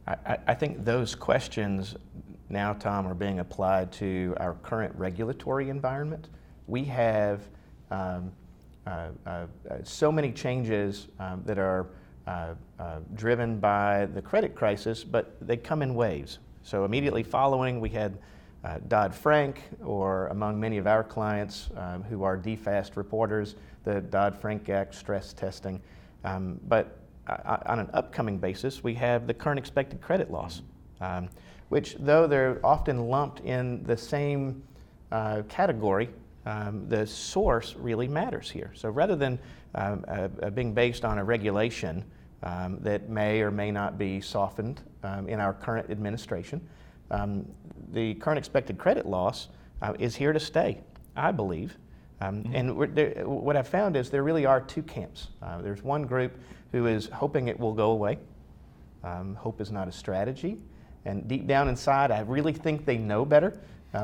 I think those questions now, Tom, are being applied to our current regulatory environment. We have so many changes that are driven by the credit crisis, but they come in waves. So immediately following, we had Dodd-Frank, or among many of our clients who are DFAST reporters, the Dodd-Frank Act stress testing. But on an upcoming basis, we have the current expected credit loss, which, though they're often lumped in the same category, the source really matters here. So rather than being based on a regulation that may or may not be softened in our current administration, the current expected credit loss is here to stay, I believe. And what I've found is there really are two camps. There's one group who is hoping it will go away. Hope is not a strategy. And deep down inside, I really think they know better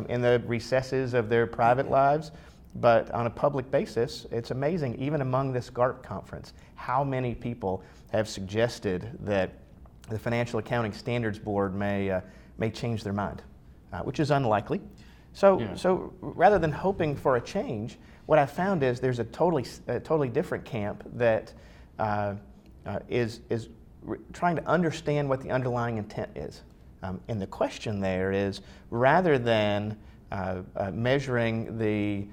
in the recesses of their private lives. But on a public basis, it's amazing, even among this GARP conference, how many people have suggested that the Financial Accounting Standards Board may change their mind, which is unlikely. So rather than hoping for a change, what I found is there's a totally different camp that is trying to understand what the underlying intent is. And the question there is, rather than measuring the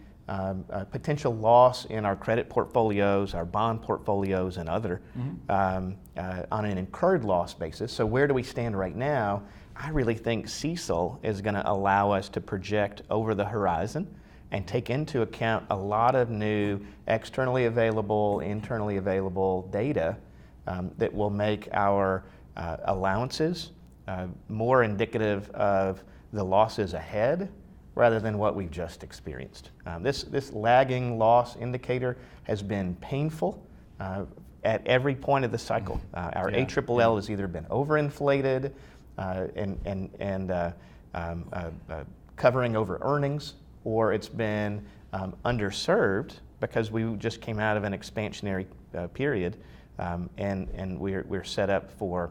potential loss in our credit portfolios, our bond portfolios, and other on an incurred loss basis, so where do we stand right now? I really think CECL is going to allow us to project over the horizon and take into account a lot of new externally available, internally available data that will make our allowances more indicative of the losses ahead rather than what we've just experienced. This lagging loss indicator has been painful at every point of the cycle. Our ALLL has either been overinflated and covering over earnings, or it's been underserved because we just came out of an expansionary period, and we're set up for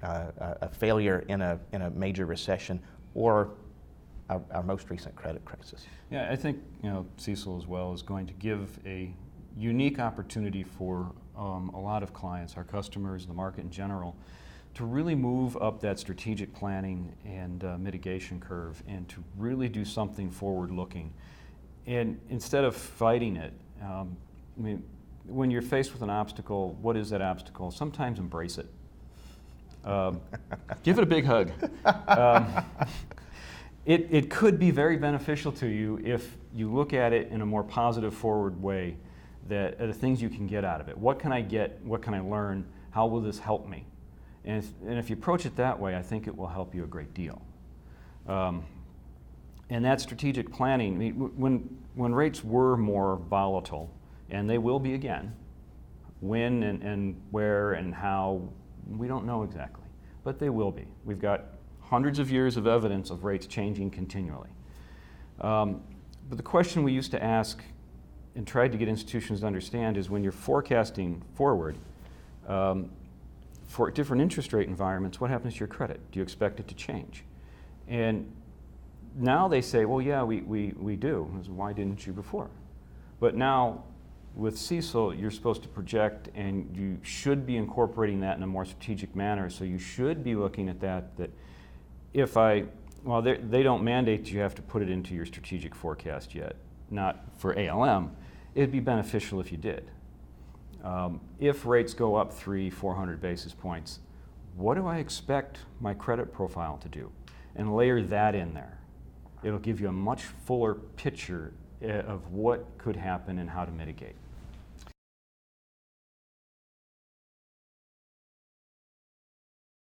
a failure in a major recession or our most recent credit crisis. Yeah, I think CECL as well is going to give a unique opportunity for a lot of clients, our customers, the market in general, to really move up that strategic planning and mitigation curve and to really do something forward-looking. And instead of fighting it, when you're faced with an obstacle, what is that obstacle? Sometimes embrace it. Give it a big hug. It could be very beneficial to you if you look at it in a more positive, forward way, that the things you can get out of it. What can I get? What can I learn? How will this help me? And if you approach it that way, I think it will help you a great deal. And that strategic planning, when rates were more volatile, and they will be again, when and where and how, we don't know exactly, but they will be. We've got hundreds of years of evidence of rates changing continually. But the question we used to ask and tried to get institutions to understand is, when you're forecasting forward, for different interest rate environments, what happens to your credit? Do you expect it to change? And now they say, well, yeah, we do. Why didn't you before? But now with CECL, you're supposed to project, and you should be incorporating that in a more strategic manner. So you should be looking at that if they don't mandate you have to put it into your strategic forecast yet, not for ALM. It'd be beneficial if you did. If rates go up 300-400 basis points, what do I expect my credit profile to do? And layer that in there. It'll give you a much fuller picture of what could happen and how to mitigate.